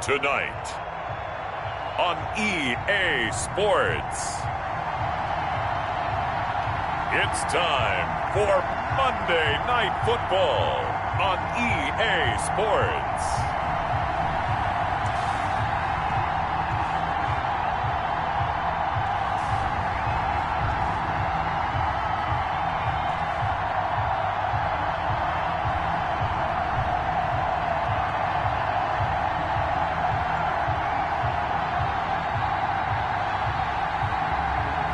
Tonight on EA Sports, it's time for Monday Night Football on EA Sports.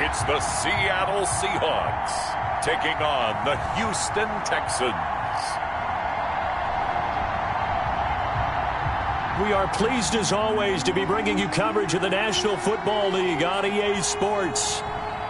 It's the Seattle Seahawks taking on the Houston Texans. We are pleased as always to be bringing you coverage of the National Football League on EA Sports.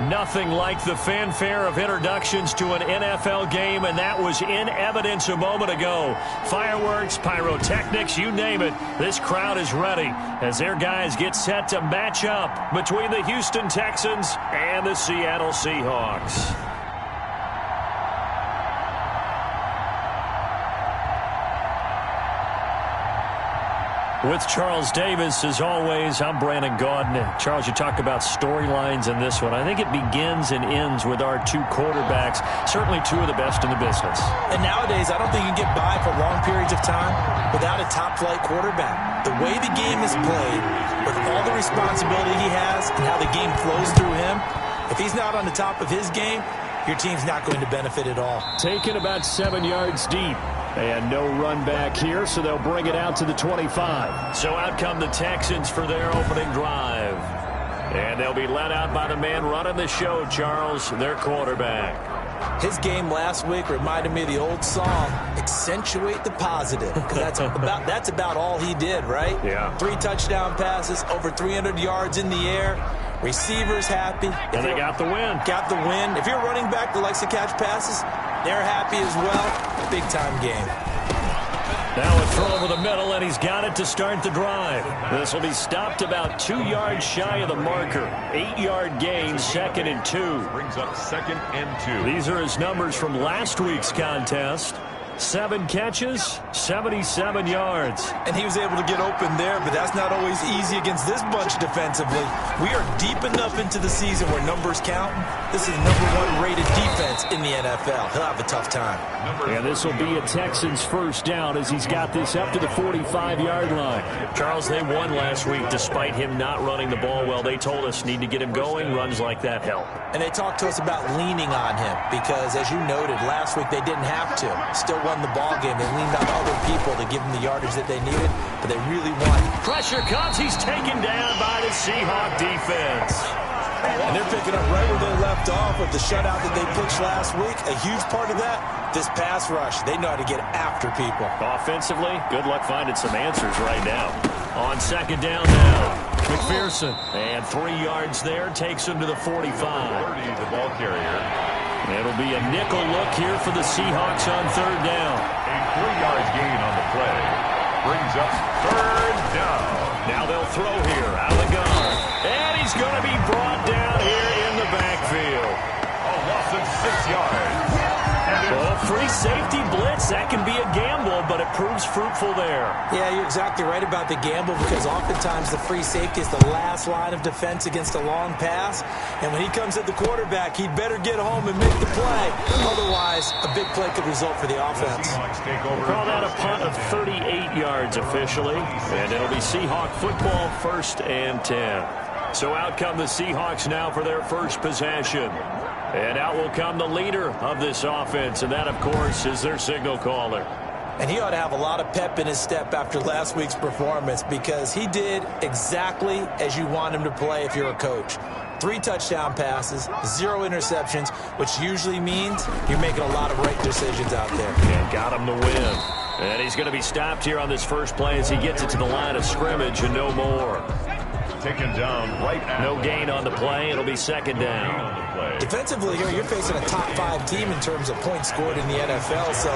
Nothing like the fanfare of introductions to an NFL game, and that was in evidence a moment ago. Fireworks, pyrotechnics, you name it. This crowd is ready as their guys get set to match up between the Houston Texans and the Seattle Seahawks. With Charles Davis, as always, I'm Brandon Gaudin. Charles, you talk about storylines in this one. I think it begins and ends with our two quarterbacks, certainly two of the best in the business. And nowadays, I don't think you can get by for long periods of time without a top-flight quarterback. The way the game is played, with all the responsibility he has and how the game flows through him, if he's not on the top of his game, your team's not going to benefit at all. Taken about 7 yards deep. And no run back here, so they'll bring it out to the 25. So out come the Texans for their opening drive. And they'll be led out by the man running the show, Charles, their quarterback. His game last week reminded me of the old song, Accentuate the Positive. Because that's about all he did, right? Yeah. 3 touchdown passes, over 300 yards in the air. Receivers happy. And they got the win. Got the win. If you're a running back that likes to catch passes, they're happy as well. Big-time game. Now a throw over the middle, and he's got it to start the drive. This will be stopped about 2 yards shy of the marker. 8-yard gain, 2nd and 2. Brings up 2nd and 2. These are his numbers from last week's contest. 7 catches, 77 yards. And he was able to get open there, but that's not always easy against this bunch defensively. We are deep enough into the season where numbers count. This is the #1 rated defense in the NFL. He'll have a tough time. And this will be a Texans first down as he's got this up to the 45-yard line. Charles, they won last week despite him not running the ball well. They told us need to get him going. Runs like that help. And they talked to us about leaning on him because, as you noted, last week they didn't have to. Still won the ball game. They leaned on other people to give them the yardage that they needed, but they really won. Pressure comes. He's taken down by the Seahawk defense. And they're picking up right where they left off with the shutout that they pitched last week. A huge part of that, this pass rush. They know how to get after people. Offensively, good luck finding some answers right now. On 2nd down now, McPherson. And 3 yards there, takes him to the 45. The ball carrier. It'll be a nickel look here for the Seahawks on 3rd down. A 3 yards gain on the play. Brings us 3rd down. Now they'll throw here out of the gun. And he's going to be brought down here in the backfield. A loss of 6 yards. Well, free safety blitz, that can be a gamble, but it proves fruitful there. Yeah, you're exactly right about the gamble because oftentimes the free safety is the last line of defense against a long pass. And when he comes at the quarterback, he'd better get home and make the play. Otherwise, a big play could result for the offense. We'll call that a punt of 38 yards officially. And it'll be Seahawk football, 1st and 10. So out come the Seahawks now for their first possession. And out will come the leader of this offense, and that, of course, is their signal caller. And he ought to have a lot of pep in his step after last week's performance because he did exactly as you want him to play if you're a coach. 3 touchdown passes, 0 interceptions, which usually means you're making a lot of right decisions out there. And got him to win. And he's going to be stopped here on this first play as he gets it to the line of scrimmage and no more. Taken down right at no gain on the play. It'll be 2nd down. Defensively here, you're facing a top 5 team in terms of points scored in the NFL. So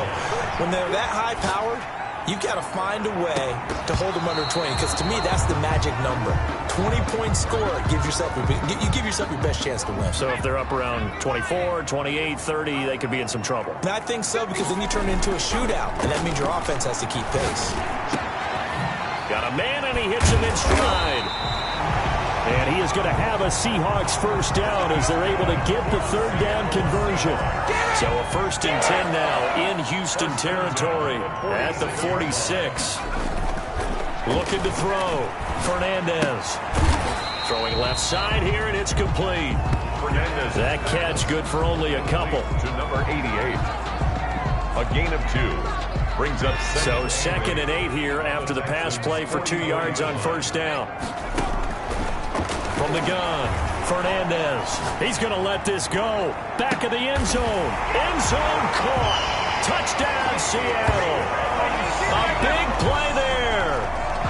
when they're that high-powered, you got to find a way to hold them under 20 because to me, that's the magic number. 20-point score, you give yourself your best chance to win. So if they're up around 24, 28, 30, they could be in some trouble. And I think so because then you turn it into a shootout, and that means your offense has to keep pace. Got a man, and he hits him in stride. And he is going to have a Seahawks first down as they're able to get the third down conversion. So a 1st and 10 now in Houston territory at the 46. Looking to throw. Fernandez. Throwing left side here, and it's complete. Fernandez. That catch good for only a couple. To number 88. A gain of 2. Brings up So 2nd and 8 here after the pass play for 2 yards on first down. From the gun, Fernandez. He's going to let this go. Back of the end zone. End zone caught. Touchdown, Seattle. A big play there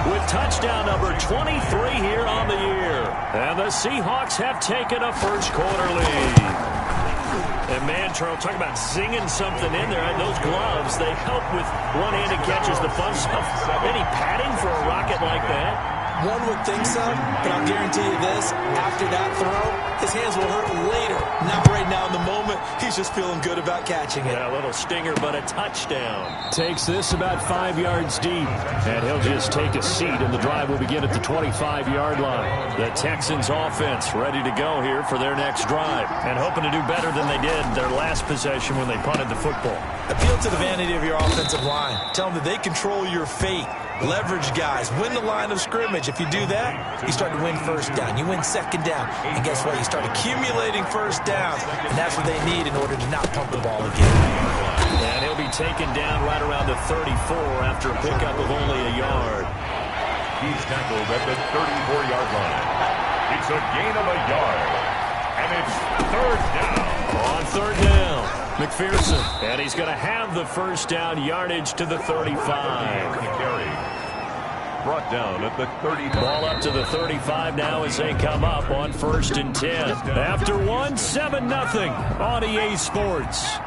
with touchdown number 23 here on the year. And the Seahawks have taken a first quarter lead. And man, Charles, talk about singing something in there. And those gloves, they help with one-handed catches, the fun stuff. Any padding for a rocket like that? One would think so, but I'll guarantee you this, after that throw, his hands will hurt later. Not right now in the moment. He's just feeling good about catching it. Yeah, a little stinger, but a touchdown. Takes this about 5 yards deep, and he'll just take a seat, and the drive will begin at the 25-yard line. The Texans offense ready to go here for their next drive, and hoping to do better than they did their last possession when they punted the football. Appeal to the vanity of your offensive line. Tell them that they control your fate. Leverage guys. Win the line of scrimmage. If you do that, you start to win first down. You win second down. And guess what? You start accumulating first downs. And that's what they need in order to not pump the ball again. And he'll be taken down right around the 34 after a pickup of only a yard. He's tackled at the 34-yard line. It's a gain of a yard. And it's third down. On third down, McPherson. And he's going to have the first down yardage to the 35. Brought down at the 30. Ball up to the 35 now as they come up on 1st and 10. After one, 7-0 on EA Sports.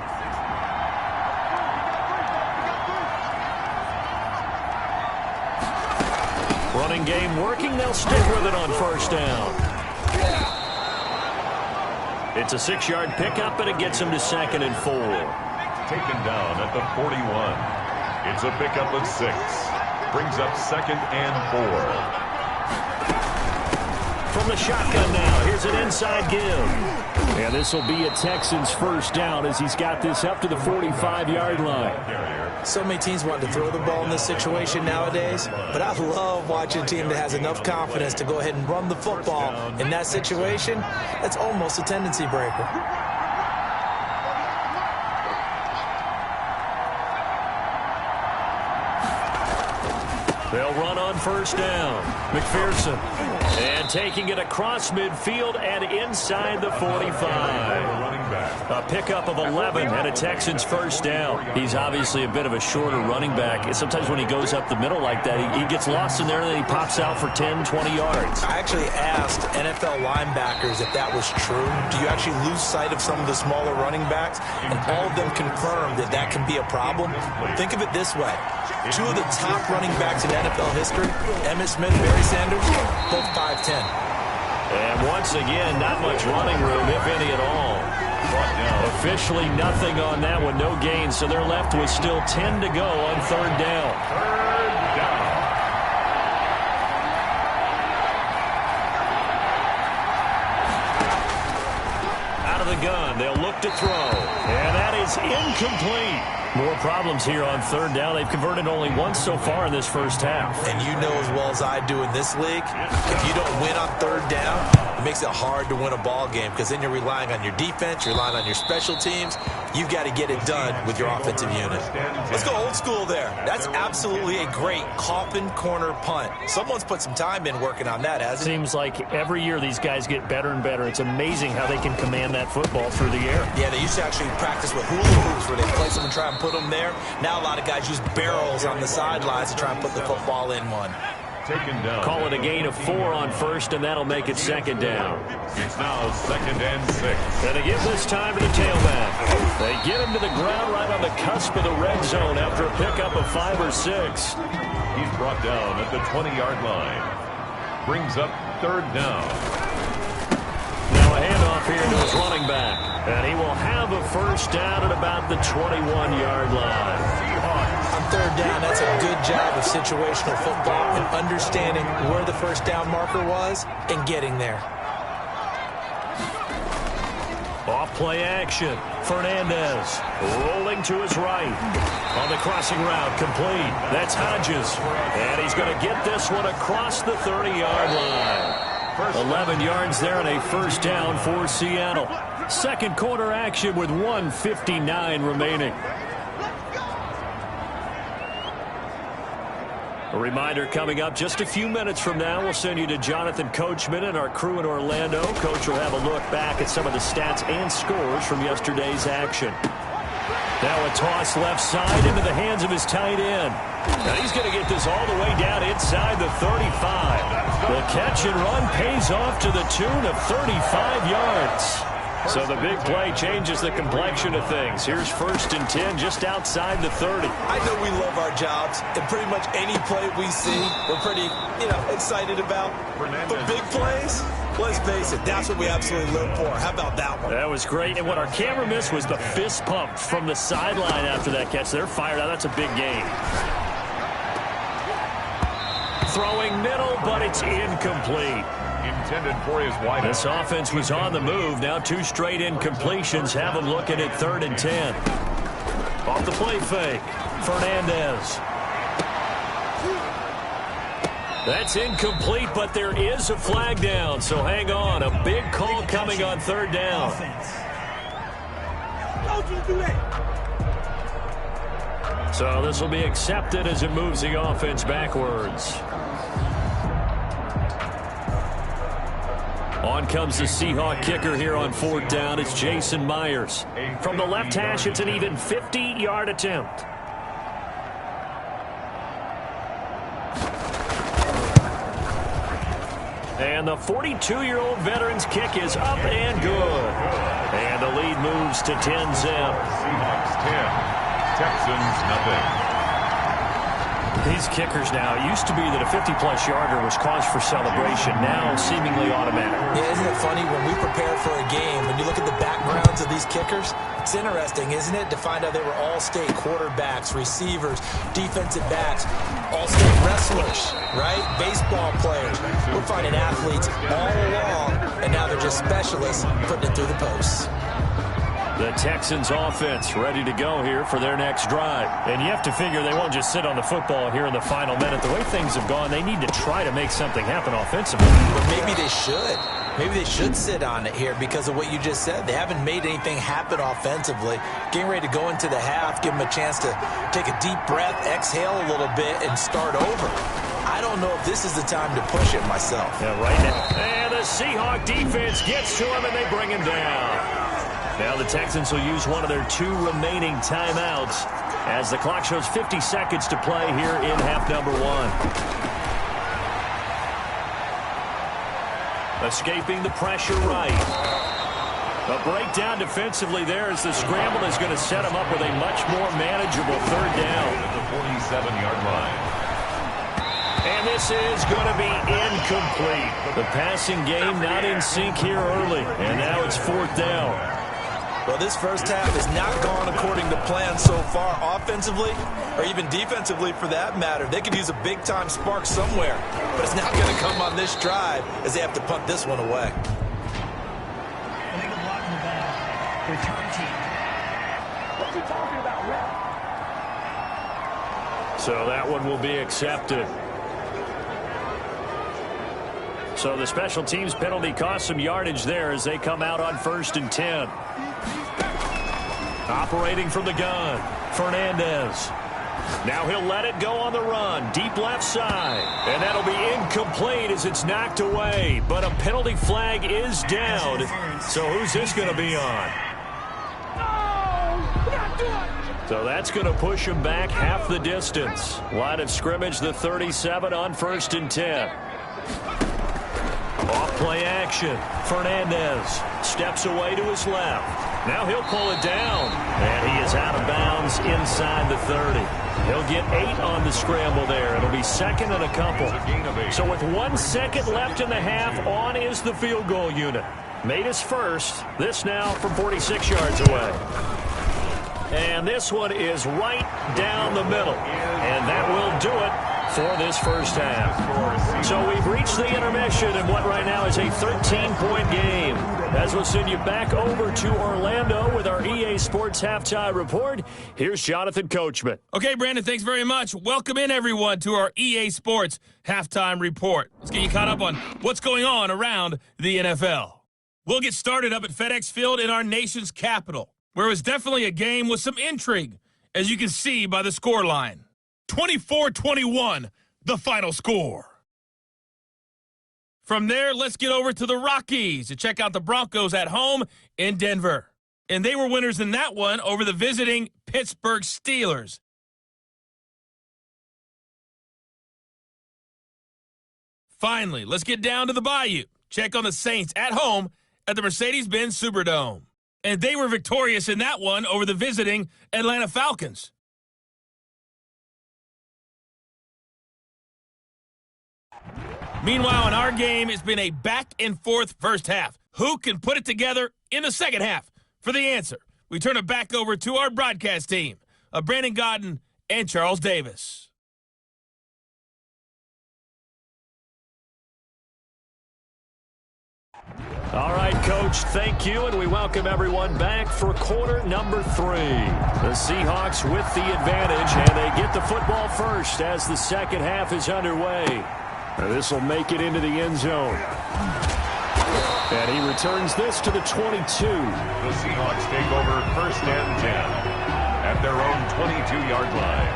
Running game working. They'll stick with it on first down. It's a 6-yard pickup, and it gets him to 2nd and 4. Taken down at the 41. It's a pickup of 6. Brings up 2nd and 4. From the shotgun now, here's an inside give. And this will be a Texans first down as he's got this up to the 45-yard line. So many teams want to throw the ball in this situation nowadays, but I love watching a team that has enough confidence to go ahead and run the football. In that situation, that's almost a tendency breaker. They'll run on first down. McPherson. And taking it across midfield and inside the 45. A pickup of 11 and a Texans first down. He's obviously a bit of a shorter running back. Sometimes when he goes up the middle like that, he gets lost in there and then he pops out for 10, 20 yards. I actually asked NFL linebackers if that was true. Do you actually lose sight of some of the smaller running backs? And all of them confirmed that that can be a problem. Think of it this way. 2 of the top running backs in NFL history, Emmitt Smith and Barry Sanders, both 5'10". And once again, not much running room, if any at all. Officially nothing on that one, no gain, so they're left with still 10 to go on third down. Out of the gun, they'll look to throw, and that is incomplete. More problems here on third down. They've converted only once so far in this first half. And you know as well as I do in this league, if you don't win on third down, it makes it hard to win a ball game because then you're relying on your defense, you're relying on your special teams. You've got to get it done with your offensive unit. Let's go old school there. That's absolutely a great coffin corner punt. Someone's put some time in working on that, hasn't it? Seems like every year these guys get better and better. It's amazing how they can command that football through the air. Yeah, they used to actually practice with hula hoops where they place them and try and put them there. Now a lot of guys use barrels on the sidelines to try and put the football in one. Taken down. Call it a gain of 4 on first, and that'll make it second down. It's now 2nd and 6. And they give this time to the tailback. They get him to the ground right on the cusp of the red zone after a pickup of 5 or 6. He's brought down at the 20-yard line. Brings up third down. Now a handoff here to his running back. And he will have a first down at about the 21-yard line. I'm third down, that's a good job of situational football and understanding where the first down marker was and getting there. Off play action. Fernandez rolling to his right. On the crossing route, complete. That's Hodges. And he's going to get this one across the 30-yard line. 11 yards there and a first down for Seattle. Second quarter action with 1:59 remaining. A reminder coming up just a few minutes from now. We'll send you to Jonathan Coachman and our crew in Orlando. Coach will have a look back at some of the stats and scores from yesterday's action. Now a toss left side into the hands of his tight end. Now he's going to get this all the way down inside the 35. The catch and run pays off to the tune of 35 yards. So the big play changes the complexion of things. Here's 1st and 10 just outside the 30. I know we love our jobs, and pretty much any play we see, we're pretty, excited about. But big plays, let's face it, that's what we absolutely live for. How about that one? That was great. And what our camera missed was the fist pump from the sideline after that catch. They're fired out. That's a big gain. Throwing middle, but it's incomplete. Intended for his wide. This offense was on the move. Now 2 straight incompletions have them looking at 3rd and 10. Off the play fake. Fernandez. That's incomplete, but there is a flag down. So hang on. A big call coming on 3rd down. So this will be accepted as it moves the offense backwards. On comes the Seahawk kicker here on 4th down. It's Jason Myers. From the left hash, it's an even 50-yard attempt. And the 42-year-old veteran's kick is up and good. And the lead moves to 10-zip. Seahawks 10, Texans nothing. These kickers now, it used to be that a 50-plus yarder was cause for celebration. Now seemingly automatic. Yeah, isn't it funny when we prepare for a game, when you look at the backgrounds of these kickers, it's interesting, isn't it, to find out they were all-state quarterbacks, receivers, defensive backs, all-state wrestlers, right? Baseball players. We're finding athletes all along, and now they're just specialists putting it through the posts. The Texans offense ready to go here for their next drive. And you have to figure they won't just sit on the football here in the final minute. The way things have gone, they need to try to make something happen offensively. But maybe they should. Maybe they should sit on it here because of what you just said. They haven't made anything happen offensively. Getting ready to go into the half, give them a chance to take a deep breath, exhale a little bit, and start over. I don't know if this is the time to push it myself. Yeah, right now. And the Seahawk defense gets to him, and they bring him down. Now the Texans will use one of their 2 remaining timeouts as the clock shows 50 seconds to play here in half number 1. Escaping the pressure right. A breakdown defensively there as the scramble is going to set him up with a much more manageable 3rd down. At the 47-yard line. And this is going to be incomplete. The passing game not in sync here early. And now it's 4th down. Well, this first half has not gone according to plan so far offensively or even defensively for that matter. They could use a big-time spark somewhere, but it's not going to come on this drive as they have to punt this one away. So that one will be accepted. So the special teams penalty cost some yardage there as they come out on 1st and 10. Operating from the gun, Fernandez. Now he'll let it go on the run, deep left side. And that'll be incomplete as it's knocked away. But a penalty flag is down. So who's this going to be on? So that's going to push him back half the distance. Line of scrimmage, the 37 on 1st and 10. Off play action. Fernandez steps away to his left. Now he'll pull it down. And he is out of bounds inside the 30. He'll get 8 on the scramble there. It'll be 2nd and a couple. So with 1 second left in the half, on is the field goal unit. Made his first. This now from 46 yards away. And this one is right down the middle. And that will do it for this first half. So we've reached the intermission in what right now is a 13-point game. As we'll send you back over to Orlando with our EA Sports Halftime Report, here's Jonathan Coachman. Okay, Brandon, thanks very much. Welcome in, everyone, to our EA Sports Halftime Report. Let's get you caught up on what's going on around the NFL. We'll get started up at FedEx Field in our nation's capital, where it was definitely a game with some intrigue, as you can see by the scoreline. 24-21, the final score. From there, let's get over to the Rockies to check out the Broncos at home in Denver. And they were winners in that one over the visiting Pittsburgh Steelers. Finally, let's get down to the Bayou. Check on the Saints at home at the Mercedes-Benz Superdome. And they were victorious in that one over the visiting Atlanta Falcons. Meanwhile, in our game, it's been a back-and-forth first half. Who can put it together in the second half? For the answer, we turn it back over to our broadcast team of Brandon Godden and Charles Davis. All right, Coach, thank you, and we welcome everyone back for quarter number 3. The Seahawks with the advantage, and they get the football first as the second half is underway. This will make it into the end zone. And he returns this to the 22. The Seahawks take over first and 10 at their own 22-yard line.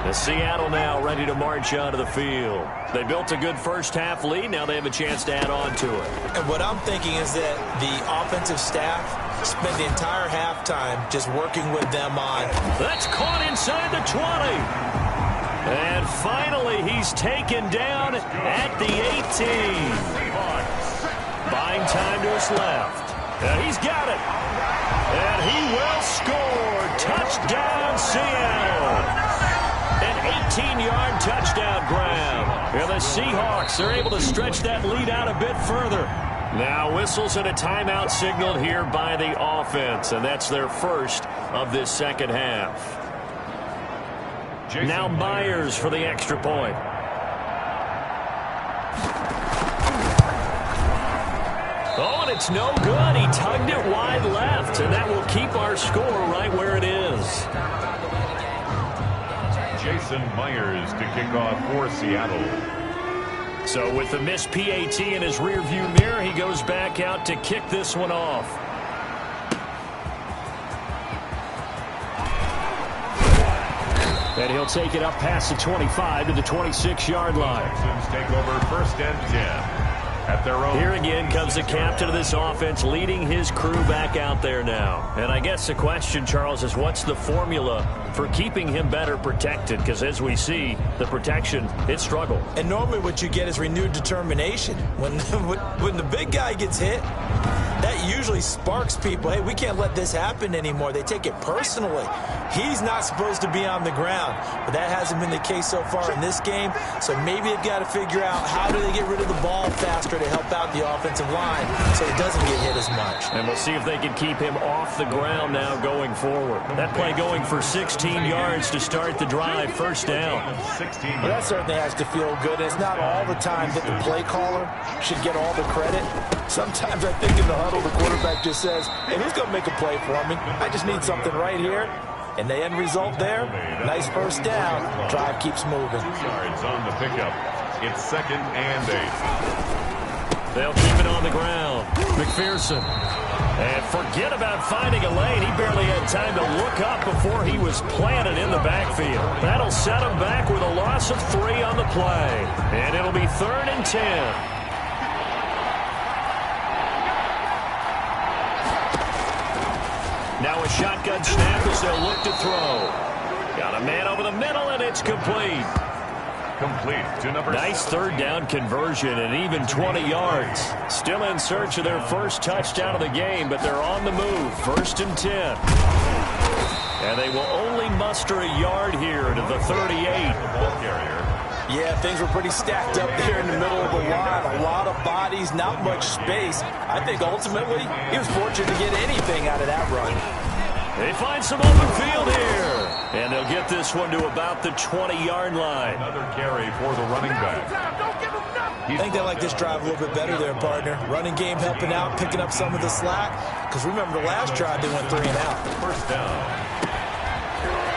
The Seattle now ready to march onto the field. They built a good first half lead. Now they have a chance to add on to it. And what I'm thinking is that the offensive staff spent the entire halftime just working with them on. That's caught inside the 20. And finally, he's taken down at the 18. Buying time to his left. And he's got it. And he will score. Touchdown, Seattle. An 18-yard touchdown grab. And the Seahawks are able to stretch that lead out a bit further. Now whistles and a timeout signaled here by the offense. And that's their first of this second half. Now Myers for the extra point. Oh, and it's no good. He tugged it wide left, and that will keep our score right where it is. Jason Myers to kick off for Seattle. So with the missed PAT in his rearview mirror, he goes back out to kick this one off. And he'll take it up past the 25 to the 26-yard line. Texans take over first and 10 at their own. Here again comes the captain of this offense leading his crew back out there now. And I guess the question, Charles, is what's the formula for keeping him better protected? Because as we see, the protection, it struggled. And normally what you get is renewed determination. When the big guy gets hit, that usually sparks people. Hey, we can't let this happen anymore. They take it personally. He's not supposed to be on the ground, but that hasn't been the case so far in this game. So maybe they've got to figure out how do they get rid of the ball faster to help out the offensive line so he doesn't get hit as much. And we'll see if they can keep him off the ground now going forward. That play going for 16 yards to start the drive, first down. Well, that certainly has to feel good. It's not all the time that the play caller should get all the credit. Sometimes I think in the huddle, the quarterback just says, hey, who's going to make a play for me? I just need something right here. And the end result there, nice first down. Drive keeps moving. 2 yards on the pickup. It's second and 8. They'll keep it on the ground. McPherson. And forget about finding a lane. He barely had time to look up before he was planted in the backfield. That'll set him back with a loss of 3 on the play. And it'll be 3rd and 10. Now a shotgun snap as they'll look to throw. Got a man over the middle, and it's complete. Complete to number 7. Nice third down conversion and even 20 yards. Still in search of their first touchdown of the game, but they're on the move. 1st and 10. And they will only muster a yard here to the 38. Ball carrier. Yeah, things were pretty stacked up there in the middle of the line. A lot of bodies, not much space. I think ultimately he was fortunate to get anything out of that run. They find some open field here. And they'll get this one to about the 20-yard line. Another carry for the running back. I think they like this drive a little bit better there, partner. Running game helping out, picking up some of the slack. Because remember, the last drive they went 3 and out. First down.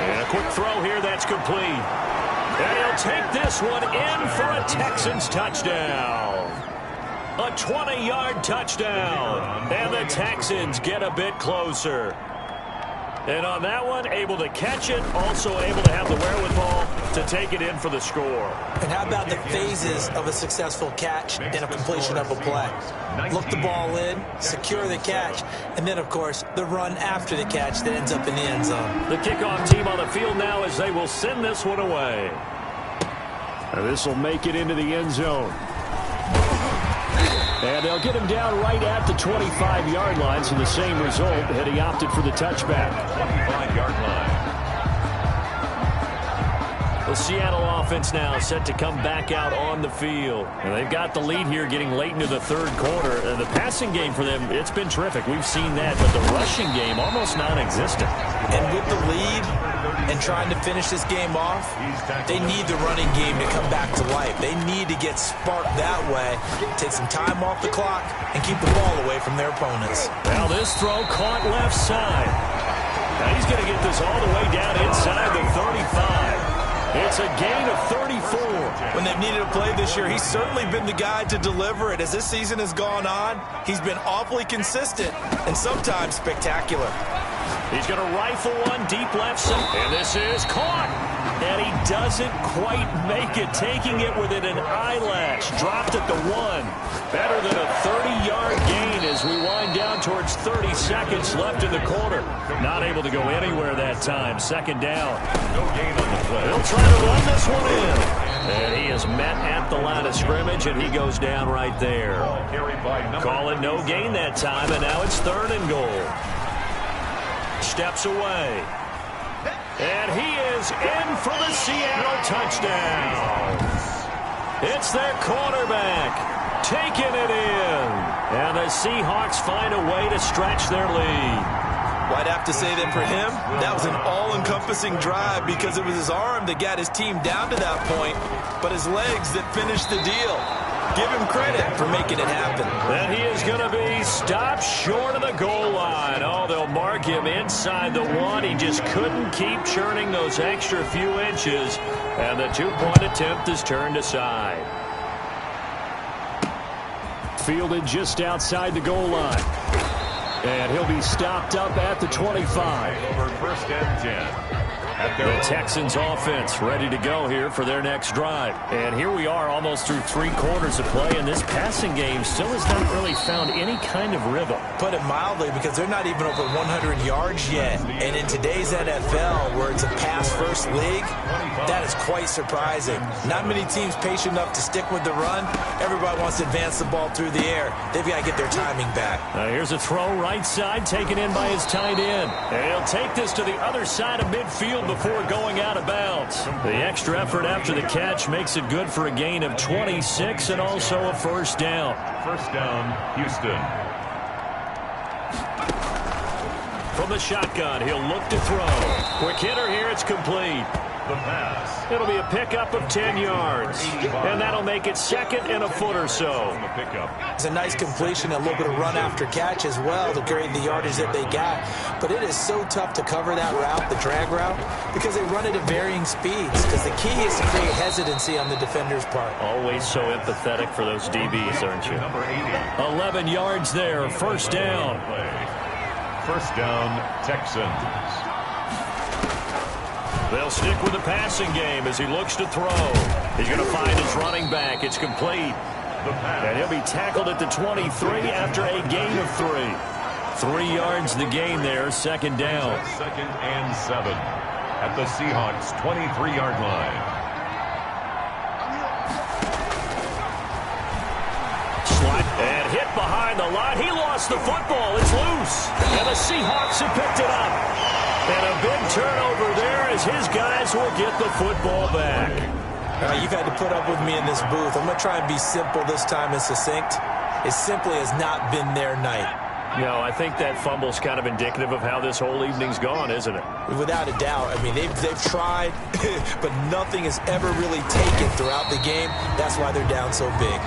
And a quick throw here that's complete. And he'll take this one in for a Texans touchdown. A 20-yard touchdown. And the Texans get a bit closer. And on that one, able to catch it, also able to have the wherewithal to take it in for the score. And how about the phases of a successful catch and a completion of a play? Look the ball in, secure the catch, and then, of course, the run after the catch that ends up in the end zone. The kickoff team on the field now as they will send this one away. And this will make it into the end zone. And they'll get him down right at the 25-yard line, so the same result had he opted for the touchback. 25-yard line. The Seattle offense now set to come back out on the field. And they've got the lead here getting late into the third quarter. The passing game for them, it's been terrific. We've seen that, but the rushing game almost non-existent. And with the lead and trying to finish this game off, they need the running game to come back to life. They need to get sparked that way, take some time off the clock, and keep the ball away from their opponents. Now this throw caught left side. Now he's going to get this all the way down inside the 35. It's a gain of 34. When they've needed a play this year, he's certainly been the guy to deliver it. As this season has gone on, he's been awfully consistent and sometimes spectacular. He's going to rifle one deep left side. And this is caught. And he doesn't quite make it, taking it within an eyelash. Dropped at the 1. Better than a 30-yard gain as we wind down towards 30 seconds left in the quarter. Not able to go anywhere that time. Second down. No gain on the play. They'll try to run this one in. And he is met at the line of scrimmage, and he goes down right there. Call it no gain that time, and now it's 3rd and goal. Steps away. And he is in for the Seattle touchdown. It's their quarterback taking it in. And the Seahawks find a way to stretch their lead. Well, I'd have to say that for him, that was an all-encompassing drive because it was his arm that got his team down to that point, but his legs that finished the deal. Give him credit for making it happen. And he is going to be stopped short of the goal line. Oh, they'll mark him inside the 1. He just couldn't keep churning those extra few inches. And the 2-point attempt is turned aside. Fielded just outside the goal line. And he'll be stopped up at the 25. Over 1st and 10. The Texans offense ready to go here for their next drive. And here we are almost through 3 quarters of play, and this passing game still has not really found any kind of rhythm. Put it mildly, because they're not even over 100 yards yet. And in today's NFL, where it's a pass-first league, that is quite surprising. Not many teams patient enough to stick with the run. Everybody wants to advance the ball through the air. They've got to get their timing back. Here's a throw right side, taken in by his tight end. And he'll take this to the other side of midfield before going out of bounds. The extra effort after the catch makes it good for a gain of 26 and also a 1st down. 1st down, Houston. From the shotgun, he'll look to throw. Quick hitter here, it's complete. The pass. It'll be a pickup of 10 yards. And that'll make it 2nd and a foot or so. It's a nice completion, a little bit of run after catch as well to carry the yardage that they got. But it is so tough to cover that route, the drag route, because they run it at varying speeds. Because the key is to create hesitancy on the defender's part. Always so empathetic for those DBs, aren't you? Number 80. 11 yards there, 1st down. 1st down, Texans. They'll stick with the passing game as he looks to throw. He's going to find his running back. It's complete. And he'll be tackled at the 23 after a gain of 3. 3 yards the gain there, 2nd down. 2nd and 7 at the Seahawks 23-yard line. And hit behind the line. He lost the football. It's loose. And the Seahawks have picked it up. And a big turnover there as his guys will get the football back. You've had to put up with me in this booth. I'm going to try and be simple this time and succinct. It simply has not been their night. No, I think that fumble's kind of indicative of how this whole evening's gone, isn't it? Without a doubt. I mean, they've tried, but nothing has ever really taken throughout the game. That's why they're down so big.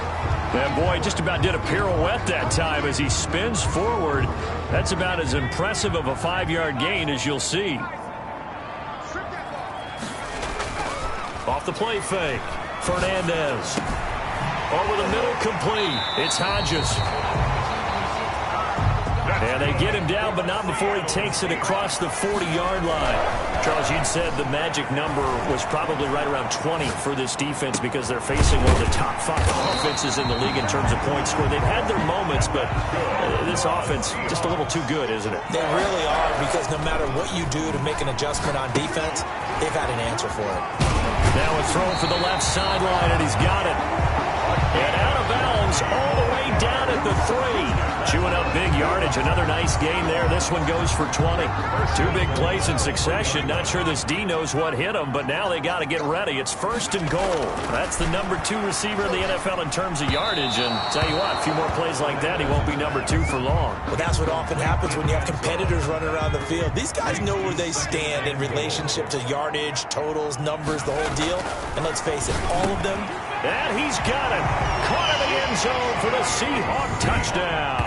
And boy, just about did a pirouette that time as he spins forward. That's about as impressive of a 5-yard gain as you'll see. Off the play fake. Fernandez. Over the middle, complete. It's Hodges. And they get him down, but not before he takes it across the 40-yard line. Charles, you'd said the magic number was probably right around 20 for this defense because they're facing one of the top 5 offenses in the league in terms of points scored. They've had their moments, but this offense just a little too good, isn't it? They really are, because no matter what you do to make an adjustment on defense, they've had an answer for it. Now a throw for the left sideline, and he's got it. And out of bounds all the way down at the 3. Chewing up big yardage. Another nice gain there. This one goes for 20. 2 big plays in succession. Not sure this D knows what hit him, but now they got to get ready. It's 1st and goal. That's the number 2 receiver in the NFL in terms of yardage. And tell you what, a few more plays like that, he won't be number 2 for long. Well, that's what often happens when you have competitors running around the field. These guys know where they stand in relationship to yardage, totals, numbers, the whole deal. And let's face it, all of them. And he's got it. Caught in the end zone for the Seahawks touchdown.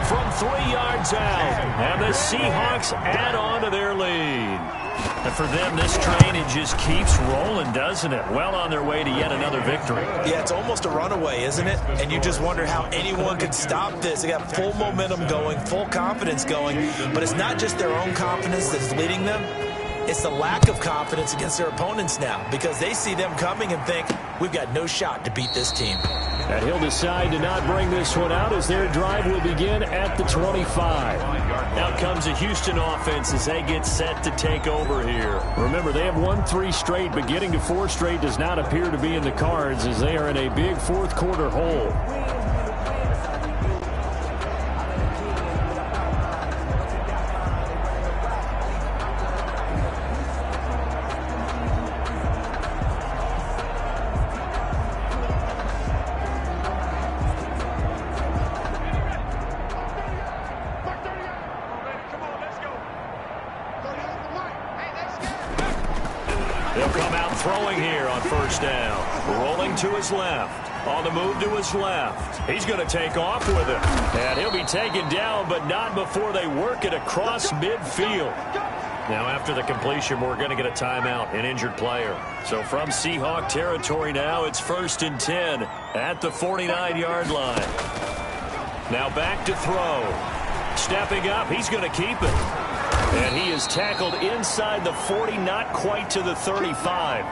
From 3 yards out. And the Seahawks add on to their lead. And for them, this train, it just keeps rolling, doesn't it? Well on their way to yet another victory. Yeah, it's almost a runaway, isn't it? And you just wonder how anyone could stop this. They got full momentum going, full confidence going. But it's not just their own confidence that's leading them. It's the lack of confidence against their opponents now, because they see them coming and think, we've got no shot to beat this team. And he'll decide to not bring this one out as their drive will begin at the 25. Out comes a Houston offense as they get set to take over here. Remember, they have won 3 straight, but getting to 4 straight does not appear to be in the cards as they are in a big 4th quarter hole. He'll come out throwing here on 1st down. Rolling to his left. On the move to his left. He's going to take off with it. And he'll be taken down, but not before they work it across midfield. Now, after the completion, we're going to get a timeout, an injured player. So from Seahawk territory now, it's 1st and 10 at the 49-yard line. Now back to throw. Stepping up, he's going to keep it. And he is tackled inside the 40, not quite to the 35.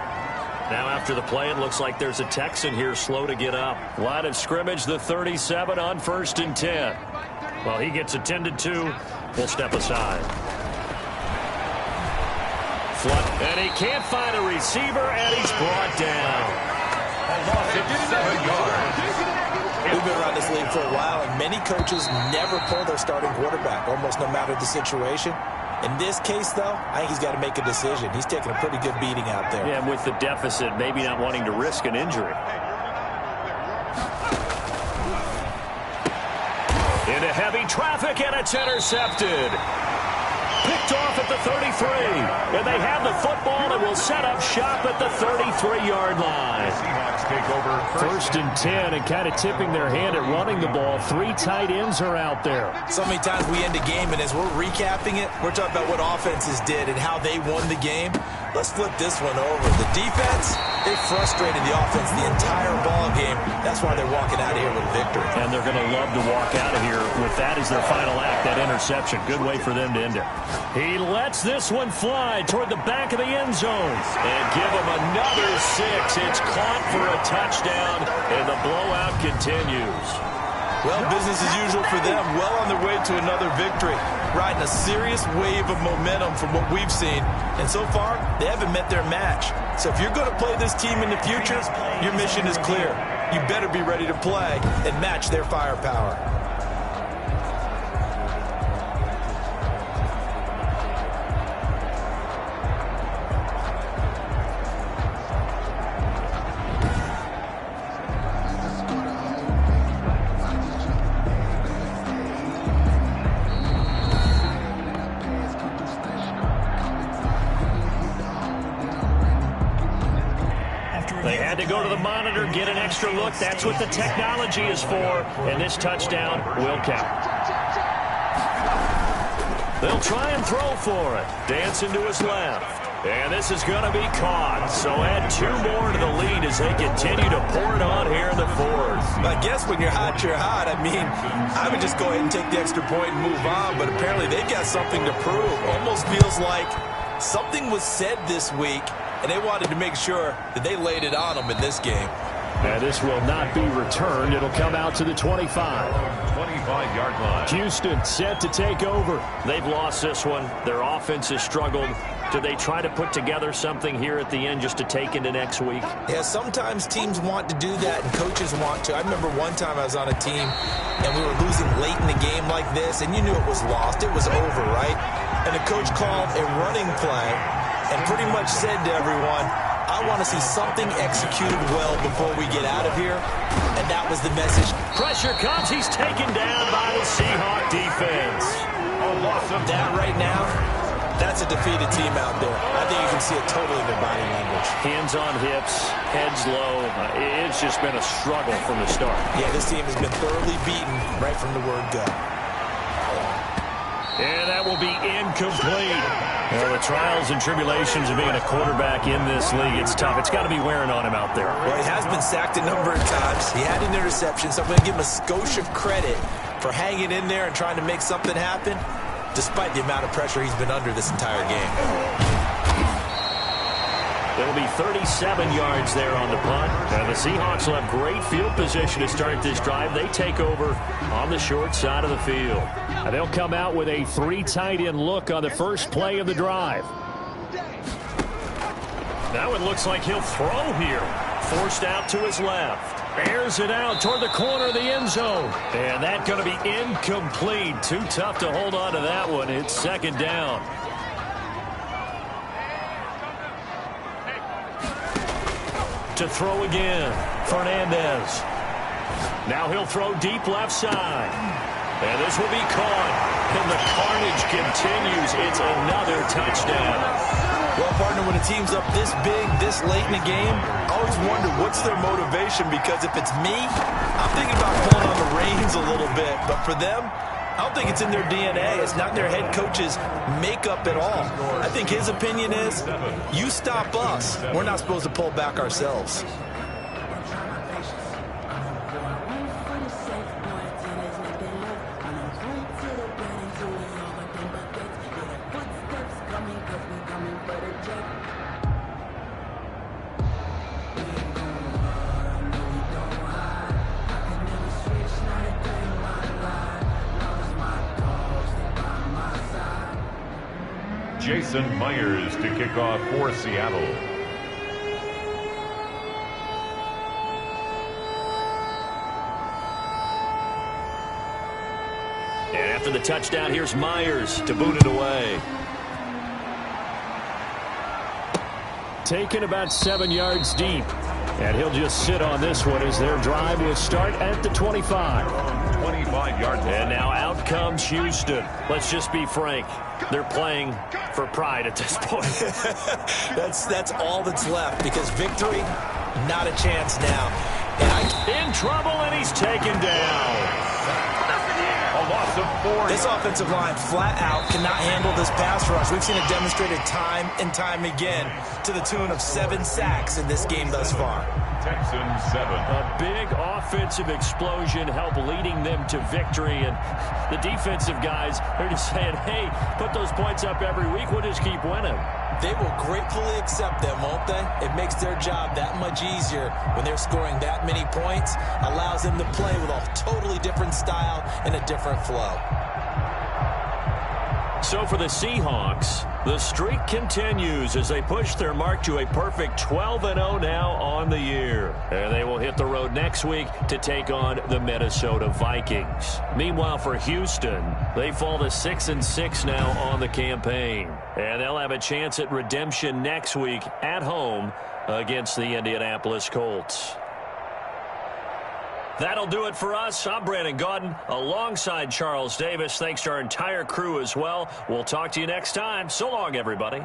Now after the play, it looks like there's a Texan here slow to get up. Line of scrimmage, the 37 on 1st and 10. Well, he gets attended to. We'll step aside. And he can't find a receiver, and he's brought down. Lost 7 yards. We've been around this league for a while, and many coaches never pull their starting quarterback, almost no matter the situation. In this case, though, I think he's got to make a decision. He's taking a pretty good beating out there. Yeah, and with the deficit, maybe not wanting to risk an injury. Into heavy traffic, and it's intercepted. Picked off at the 33. And they have the football and will set up shop at the 33-yard line. Seahawks take over 1st and 10 and kind of tipping their hand at running the ball. 3 tight ends are out there. So many times we end a game, and as we're recapping it, we're talking about what offenses did and how they won the game. Let's flip this one over. The defense, they frustrated the offense the entire ball game. That's why they're walking out of here with a victory. And they're going to love to walk out of here with that as their final act, that interception. Good way for them to end it. He lets this one fly toward the back of the end zone. And give him another 6. It's caught for a touchdown, and the blowout continues. Well, business as usual for them. Well on their way to another victory. Riding a serious wave of momentum from what we've seen. And so far, they haven't met their match. So if you're going to play this team in the future, your mission is clear. You better be ready to play and match their firepower. They had to go to the monitor, get an extra look. That's what the technology is for, and this touchdown will count. They'll try and throw for it. Dancing to his left. And this is going to be caught. So add 2 more to the lead as they continue to pour it on here in the fourth. I guess when you're hot, you're hot. I mean, I would just go ahead and take the extra point and move on, but apparently they've got something to prove. Almost feels like something was said this week, and they wanted to make sure that they laid it on them in this game. And this will not be returned. It'll come out to the 25. 25-yard line. Houston set to take over. They've lost this one. Their offense has struggled. Do they try to put together something here at the end just to take into next week? Yeah, sometimes teams want to do that and coaches want to. I remember one time I was on a team and we were losing late in the game like this, and you knew it was lost. It was over, right? And the coach called a running play and pretty much said to everyone, I want to see something executed well before we get out of here. And that was the message. Pressure comes. He's taken down by the Seahawks defense. That right now, that's a defeated team out there. I think you can see it totally in their body language. Hands on hips, heads low. It's just been a struggle from the start. Yeah, this team has been thoroughly beaten right from the word go. And that will be incomplete. Well, the trials and tribulations of being a quarterback in this league, it's tough. It's got to be wearing on him out there. Well, he has been sacked a number of times. He had an interception, so I'm going to give him a skosh of credit for hanging in there and trying to make something happen, despite the amount of pressure he's been under this entire game. It'll be 37 yards there on the punt. And the Seahawks will have great field position to start this drive. They take over on the short side of the field. And they'll come out with a 3 tight end look on the first play of the drive. Now it looks like he'll throw here. Forced out to his left. Airs it out toward the corner of the end zone. And that's going to be incomplete. Too tough to hold on to that one. It's second down. To throw again, Fernandez. Now he'll throw deep left side. And this will be caught. And the carnage continues. It's another touchdown. Well, partner, when a team's up this big, this late in the game, I always wonder what's their motivation, because if it's me, I'm thinking about pulling on the reins a little bit. But for them, I don't think it's in their DNA. It's not their head coach's makeup at all. I think his opinion is, you stop us. We're not supposed to pull back ourselves. Jason Myers to kick off for Seattle. And after the touchdown, here's Myers to boot it away. Taken about 7 yards deep. And he'll just sit on this one as their drive will start at the 25. 25 yards. And now out comes Houston. Let's just be frank. They're playing for pride at this point. That's all that's left, because victory, not a chance now. In trouble, and he's taken down. A loss of 4. This offensive line flat out cannot handle this pass rush. We've seen it demonstrated time and time again, to the tune of 7 sacks in this game thus far. Texans 7. A big offensive explosion helped leading them to victory, and the defensive guys are just saying, hey, put those points up every week, we'll just keep winning. They will gratefully accept them, won't they? It makes their job that much easier when they're scoring that many points. Allows them to play with a totally different style and a different flow. So for the Seahawks, the streak continues as they push their mark to a perfect 12-0 now on the year. And they will hit the road next week to take on the Minnesota Vikings. Meanwhile, for Houston, they fall to 6-6 now on the campaign. And they'll have a chance at redemption next week at home against the Indianapolis Colts. That'll do it for us. I'm Brandon Gaudin alongside Charles Davis. Thanks to our entire crew as well. We'll talk to you next time. So long, everybody.